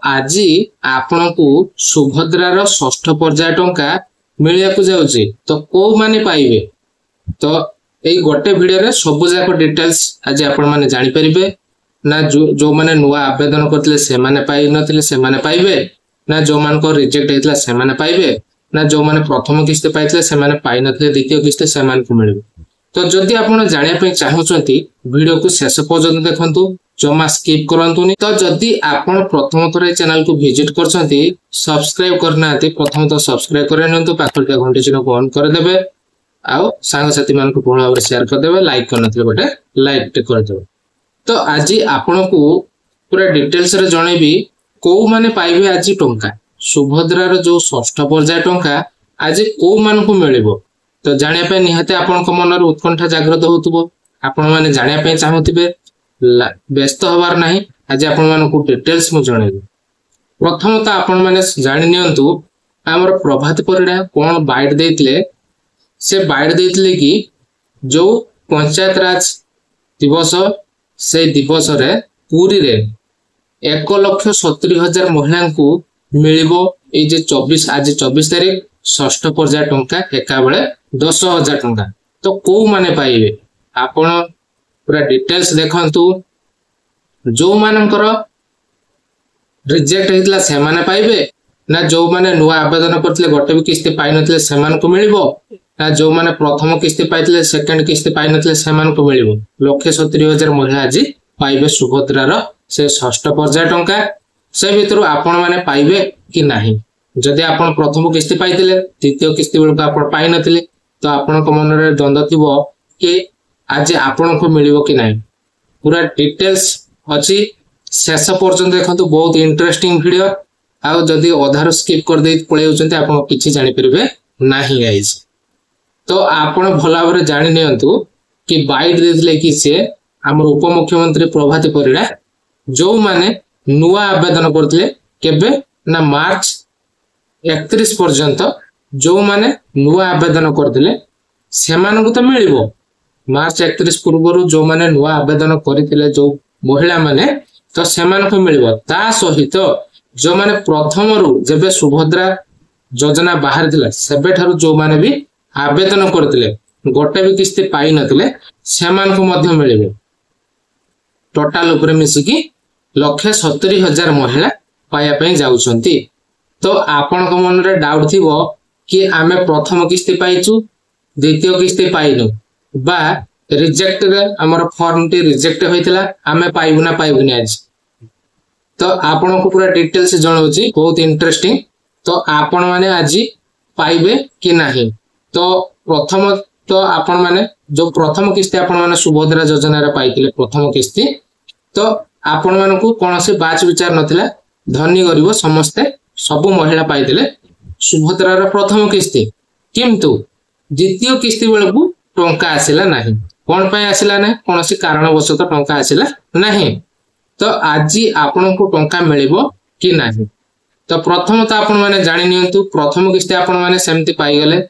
आज आपण को सुभद्रार षष्ठ पर्याय टंका मिलिया जाऊँगी तो कौ माने पाइबे तो यही गोटे वीडियो रे सब जाक डिटेल्स आज आपण माने जानि परिबे ना जो माने नुआ आवेदन करथिले से माने पाइ नथिले से माने पाइबे ना जो मान को रिजेक्ट हेतला से माने पाइबे ना जो माने प्रथम किस्ती पाइथिले से माने पाइ नथिले द्वितीय किस्ती से मान को मिलबे। तो जदि आपण जानिया पे चाहउचंती वीडियो को शेष पर्यंत देखंतु जमा स्किप करंतुनी। तो जदि आपण प्रथम थोर चैनल को विजिट करछंती सब्सक्राइब करनाते प्रथम तो सब्सक्राइब करे नंतु पाखलटा घंटी चिन्ह को ऑन कर देबे आउ सांग साथी मान को पूर्ण भाव शेयर कर देबे लाइक करनथिले गोटे लाइक टे कर देबे। तो आज आपण को पूरा डिटेल्स रे जणेबी को माने पाइबे आज टंका सुभद्रार जो षष्ठ पर्याय टंका आज को मान को मिलिबो। तो जानिया पे निहाते आपण को मनर उत्कंठा जागृत होतबो आपण माने जानिया पे चाहउतिबे व्यस्त होबार नाही। आज आपण मान को डिटेल्स मु जणेबी। प्रथम तो आपण माने जानि नियंतु हमर प्रभात परिडा कोन बाइट देथिले से बाइट देथिले कि जो पंचायत राज दिवस से दिवस रे पूरी रे 1,70,000 महिला को मिलिबो ए जे 24 आज 24 तारीख षष्ठ पर्याय टंका एका बेले 10,000 टंका। तो को माने पाइबे आपण पूरा डिटेल्स देखंतु जो मानकर रिजेक्ट हेतला से माने पाइबे ना जो माने नुआ आवेदन करथिले गोटे भी किस्ती पाइ नथिले से मान को मिलिबो ना जो माने प्रथम किस्ती पाइथिले सेकंड किस्ती पाइ नथिले से मान को मिलिबो। 1,70,000 महिला आज पाइबे सुभद्रार से षष्ठ पर्याय टंका से भितर आपण माने पाइबे कि नाही। जदि आपण प्रथम किस्ती पाइथिले द्वितीय किस्ती बेलको आपण पाइ नथिले तो आपण को मन रे द्वंद्व थिबो कि आज आपण को मिलिबो कि नाही। पूरा डिटेल्स अछि शेष पर्यंत देखंतु बहुत इंटरेस्टिंग वीडियो आ जदि अधार स्किप कर दे पळे होचंती आपण किछि जानि परिबे नाही गाइस। तो आपण भला भाबरे जानि नियंतु कि बाइट देथिले कि से हमर उपमुख्यमंत्री प्रभात परिडा जो माने नुआ आवेदन करथिले केबे ना मार्च 31 पर्यंत जो माने नुआ आवेदन करथिले से मानकु तो मिलिबो। मार्च 31 पूर्व जो माने नुआ आवेदन करथिले जो महिला माने तो से मानकु मिलिबो। ता सहित जो माने प्रथम रु जेबे सुभद्रा योजना बाहर थिला सेबे थारु जो माने भी आवेदन करथिले गोटे भी किस्ती पाइ नथिले से मानकु मध्य मिलिबे। टोटल ऊपर मिसी की 1,70,000 महिला पाया पे जाउछंती। तो आपण को मन रे डाउट थिबो कि आमे प्रथम किस्ती पाइछु द्वितीय किस्ती पाइनु बा रिजेक्ट रे हमर फॉर्म टी रिजेक्ट होइतिला आमे पाइबु ना पाइबुनी आज। तो आपण को पूरा डिटेल्स जणाउची बहुत इंटरेस्टिंग। तो आपण माने आज पाइबे कि नाही। तो प्रथम तो आपण माने जो प्रथम किस्ती आपण माने सुभद्रा योजना रे पाइतिले प्रथम किस्ती तो आपण मान को कौन से बाच विचार नथिला धनी गरीब समस्ते सब महिला पाइतिले सुभद्रार प्रथम किस्ती किंतु द्वितीय किस्ती बेलू टंका आसिला नाही। कोन पय आसिला नै कौन से कारणवशत टंका आसिला नाही। तो आज आपण को टंका मिलिबो कि नाही। तो प्रथम तो आपण माने जानि नियंतु प्रथम किस्ती आपण माने सेमति पाइ गेले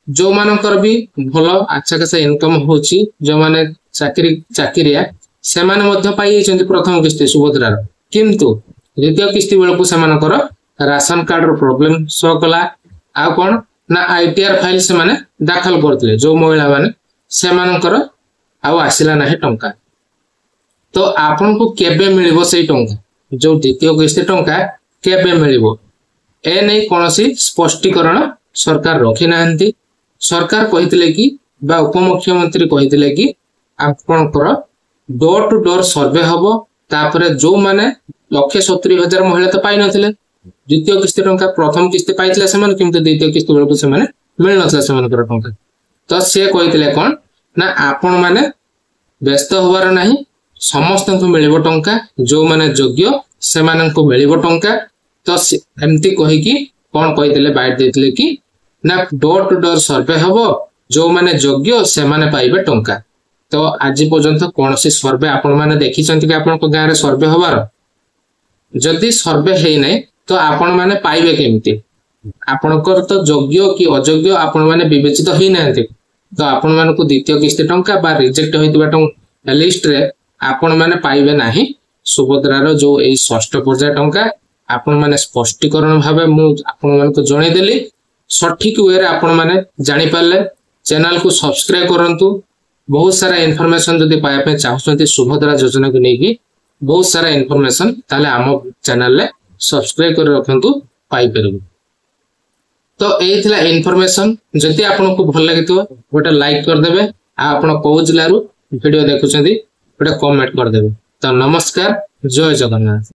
जो मानकर भी भलो अच्छा खासा इनकम होची जो माने चाकरिया से माने मध्य पाइ छथि प्रथम किस्ती सुभद्रार किंतु द्वितीय किस्ती बेलको से मानकर राशन कार्ड रो प्रॉब्लम सो कला आ कोन ना आईटीआर फाइल से माने दाखल करथिले जो महिला माने से मानकर आ आसिला नाही टंका। तो आपन को केबे मिलिबो सेई टंका जो द्वितीय किस्ती टंका केबे मिलिबो ए नै कोनोसी स्पष्टीकरण सरकार रखि नाहंती। सरकार कहितले कि बा उपमुख्यमंत्री कहितले कि आपनकर डोर टू डोर सर्वे हबो तापरे जो माने 1,70,000 महिला तो पाइ नथिले द्वितीय किस्ती टंका प्रथम किस्ती पाइथिले से माने किंतु द्वितीय किस्ती बेलको से माने मिल नथिले से माने टंका। तो से कहितले कोन ना आपण माने व्यस्त होबार नाही समस्त को मिलिबो टंका जो माने योग्य से माने को मिलिबो टंका। तो एमती कहि कि कोन कहितले बाइट देथिले कि ना डोर टू डोर सर्वे हबो जो माने योग्य से माने पाइबे टंका। तो आज पर्यंत कौन सी सर्वे आपण माने देखि छंती कि आपण को गां रे सर्वे हबार जदि सर्वे हे नै तो आपण माने पाइबे केमती आपणकर तो योग्य कि अयोग्य आपण माने विवेचित हे नांती। तो आपण मान को द्वितीय किस्ती टंका बा रिजेक्ट होइतबा लिस्ट रे आपण माने पाइबे नाही सुभद्रार जो ए षष्ठ पर्याय टंका आपण माने स्पष्टीकरण भावे मु आपण मानको जणे देली सठिक वे रे आपण माने जानि पाले चैनल को सब्सक्राइब करंतु बहुत सारा इन्फॉर्मेशन जदि पाया पे चाहछंती सुभद्रा योजना को नेकी बहुत सारा इन्फॉर्मेशन ताले आम चैनल ले सब्सक्राइब कर रखंतु पाई परबु। तो ए थिला इन्फॉर्मेशन जति आपन को भल लागितो गोटे लाइक कर देबे आ आपण को जिल्ला रु वीडियो देखुछंती गोटे कमेंट कर देबे। तो नमस्कार, जय जगन्नाथ।